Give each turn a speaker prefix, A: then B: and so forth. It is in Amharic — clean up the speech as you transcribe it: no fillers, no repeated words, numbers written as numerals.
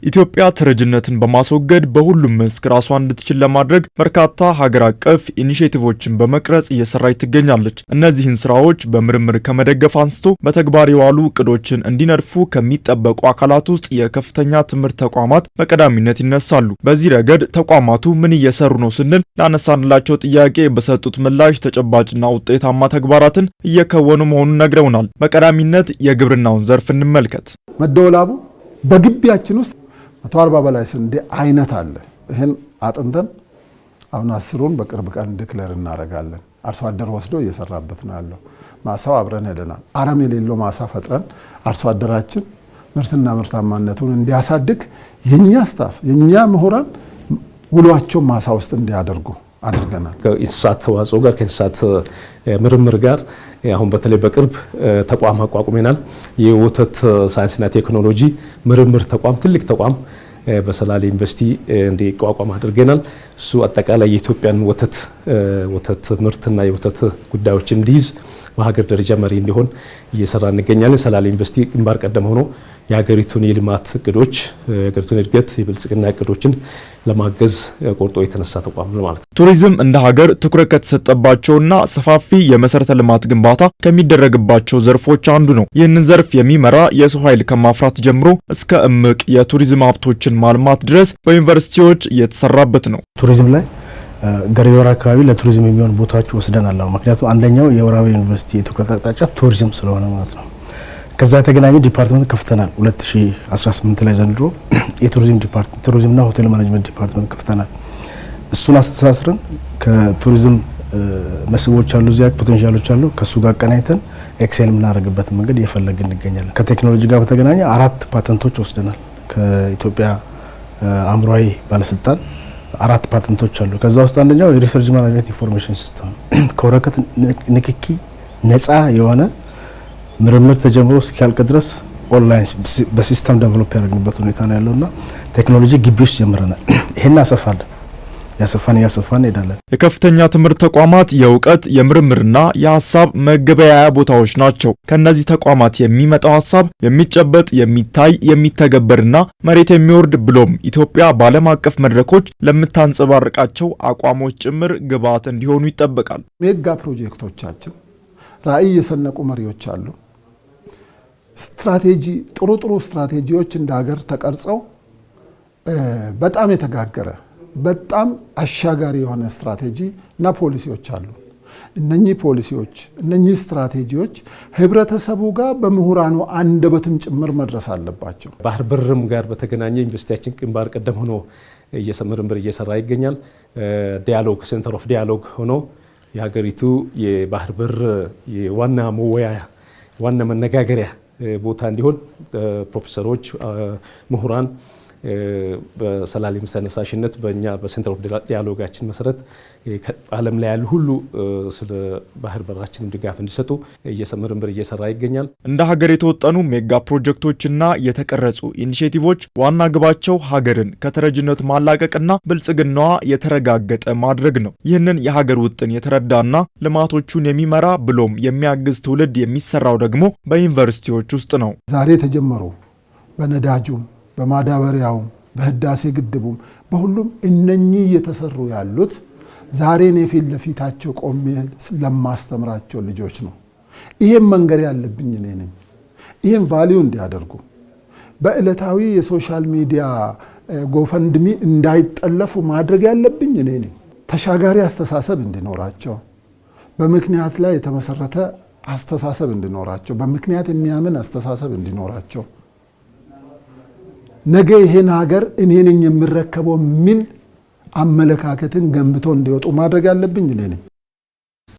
A: ኢትዮጵያ ተረጅነትን በማስወገድ በሁሉም መስክ ራሷን እንድትችል ለማድረግ በርካታ ሀገር አቀፍ ኢኒሼቲቮችን በመቅረጽ እየሰራች ትገኛለች። እነዚህን ስራዎች በምርምር ከመደገፍ አንስቶ በተግባር የዋሉ እቅዶችን እንዲነድፉ ከሚጠበቁ አካላት ውስጥ የከፍተኛ ትምህርት ተቋማት በቀዳሚነት ይነሳሉ። በዚህ ረገድ ተቋማቱ ምን እየሰሩ ነው ስንል ላነሳንላቸው ጥያቄ በሰጡት ምላሽ ተጨባጭና ውጤታማ ተግባራትን እየከወኑ መሆኑን ነግረውናል። በቀዳሚነት የግብርናውን ዘርፍ እንመልከት።
B: መደወላቡ በግቢያችን ውስጥ 140 በላይ ስንዴ አይነት አለ። ይሄን አጥንተን አሁን 10ን በቅርብ ቀን ዲክሌር እናደርጋለን። አርሶ አደር ወስዶ እየሰራበት ነው ያለው። ማሳው አብረን ሄደናል። አረም የሌለው ማሳ ፈጥረን አርሶ አደራችን ምርትና ምርታማነቱን እንዲያሳድግ የኛ ስታፍ የኛ ምሁራን ውሏቸው ማሳ ውስጥ እንዲያደርጉ አድርገናል።
C: ከእንስሳት ተዋጽኦ ጋር ከእንስሳት ምርምር ጋር አሁን በተለይ በቅርብ ተቋም አቋቁመናል። የወተት ሳይንስና ቴክኖሎጂ ምርምር ተቋም ትልቅ ተቋም በሰላሌ ዩኒቨርሲቲ እንዲቋቋም አድርገናል። እሱ አጠቃላይ የኢትዮጵያን ወተት ምርትና የወተት ጉዳዮችን እንዲይዝ በሀገር ደረጃ መሪ እንዲሆን እየሰራ እንገኛለን። ሰላሌ ዩኒቨርሲቲ ግንባር ቀደም ሆኖ የሀገሪቱን የልማት እቅዶች የሀገሪቱን እድገት የብልጽግና እቅዶችን ለማገዝ ቆርጦ የተነሳ ተቋም ነው ማለት ነው።
A: ቱሪዝም እንደ ሀገር ትኩረት ከተሰጠባቸውና ሰፋፊ የመሰረተ ልማት ግንባታ ከሚደረግባቸው ዘርፎች አንዱ ነው። ይህንን ዘርፍ የሚመራ የሰው ኃይል ከማፍራት ጀምሮ እስከ እምቅ የቱሪዝም ሀብቶችን ማልማት ድረስ በዩኒቨርሲቲዎች እየተሰራበት ነው።
D: ቱሪዝም ላይ ገሪዮራ አካባቢ ለቱሪዝም የሚሆን ቦታዎች ወስደናል። ምክንያቱም አንደኛው የወራቤ ዩኒቨርሲቲ የትኩረት አቅጣጫ ቱሪዝም ስለሆነ ማለት ነው። ከዛ የተገናኘ ዲፓርትመንት ከፍተናል። 2018 ላይ ዘንድሮ የቱሪዝም ዲፓርትመንት ቱሪዝምና ሆቴል ማኔጅመንት ዲፓርትመንት ከፍተናል። እሱን አስተሳስረን ከቱሪዝም መስህቦች አሉ፣ እዚያ ፖቴንሻሎች አሉ። ከሱ ጋር ቀናይተን ኤክሴል የምናደርግበት መንገድ እየፈለግን እንገኛለን። ከቴክኖሎጂ ጋር በተገናኘ 4 ፓተንቶች ወስደናል። ከኢትዮጵያ አእምሯዊ ባለስልጣን 4 ፓተንቶች አሉ። ከዛ ውስጥ አንደኛው የሪሰርች ማኔጅመንት ኢንፎርሜሽን ሲስተም ከወረቀት ንክኪ ነፃ የሆነ ምርምር ተጀምሮ እስኪያልቅ ድረስ ኦንላይን በሲስተም ዴቨሎፕ ያደረግንበት ሁኔታ ነው ያለውና ቴክኖሎጂ ግቢ ውስጥ ጀምረናል። ይሄን ያሰፋን ሄዳለን። የከፍተኛ ትምህርት ተቋማት የእውቀት የምርምርና የሀሳብ መገበያያ ቦታዎች ናቸው። ከነዚህ ተቋማት የሚመጣው ሀሳብ የሚጨበጥ የሚታይ የሚተገበርና መሬት የሚወርድ ብሎም ኢትዮጵያ በዓለም አቀፍ መድረኮች ለምታንጸባርቃቸው አቋሞች ጭምር ግብዓት እንዲሆኑ ይጠበቃል።
B: ሜጋ ፕሮጀክቶቻችን ራዕይ የሰነቁ መሪዎች አሉ። ስትራቴጂ ጥሩ ስትራቴጂዎች እንደ ሀገር ተቀርጸው በጣም የተጋገረ በጣም አሻጋሪ የሆነ ስትራቴጂ እና ፖሊሲዎች አሉ። እነኚህ ፖሊሲዎች እነኚህ ስትራቴጂዎች ህብረተሰቡ ጋር በምሁራኑ አንደበትም ጭምር መድረስ አለባቸው።
C: ባህር በርም ጋር በተገናኘ ዩኒቨርሲቲያችን ግንባር ቀደም ሆኖ ምርምር እየሰራ ይገኛል። ዲያሎግ ሴንተር ኦፍ ዲያሎግ ሆኖ የሀገሪቱ የባህር በር የዋና መወያያ ዋና መነጋገሪያ ቦታ እንዲሆን ፕሮፌሰሮች ምሁራን በሰላሌ ተነሳሽነት በእኛ በሴንተር ኦፍ ዲያሎጋችን መሰረት ዓለም ላይ ያሉ ሁሉ ስለ ባህር በራችን ድጋፍ እንዲሰጡ ምርምር እየሰራ ይገኛል።
A: እንደ ሀገር የተወጠኑ ሜጋ ፕሮጀክቶችና የተቀረጹ ኢኒሼቲቮች ዋና ግባቸው ሀገርን ከተረጅነት ማላቀቅና ብልጽግናዋ የተረጋገጠ ማድረግ ነው። ይህንን የሀገር ውጥን የተረዳና ልማቶቹን የሚመራ ብሎም የሚያግዝ ትውልድ የሚሰራው ደግሞ በዩኒቨርሲቲዎች ውስጥ ነው።
B: ዛሬ የተጀመሩ በነዳጁም በማዳበሪያውም በህዳሴ ግድቡም በሁሉም እነኚህ እየተሰሩ ያሉት ዛሬን የፊት ለፊታቸው ቆሜ ለማስተምራቸው ልጆች ነው። ይሄን መንገር ያለብኝ እኔ ነኝ። ይሄን ቫልዩ እንዲያደርጉ በእለታዊ የሶሻል ሚዲያ ጎፈንድሚ እንዳይጠለፉ ማድረግ ያለብኝ እኔ ነኝ። ተሻጋሪ አስተሳሰብ እንዲኖራቸው፣ በምክንያት ላይ የተመሰረተ አስተሳሰብ እንዲኖራቸው፣ በምክንያት የሚያምን አስተሳሰብ እንዲኖራቸው፣ ነገ ይሄን ሀገር እኔ ነኝ የምረከበው የሚል አመለካከትን ገንብቶ እንዲወጡ ማድረግ ያለብኝ እኔ ነኝ።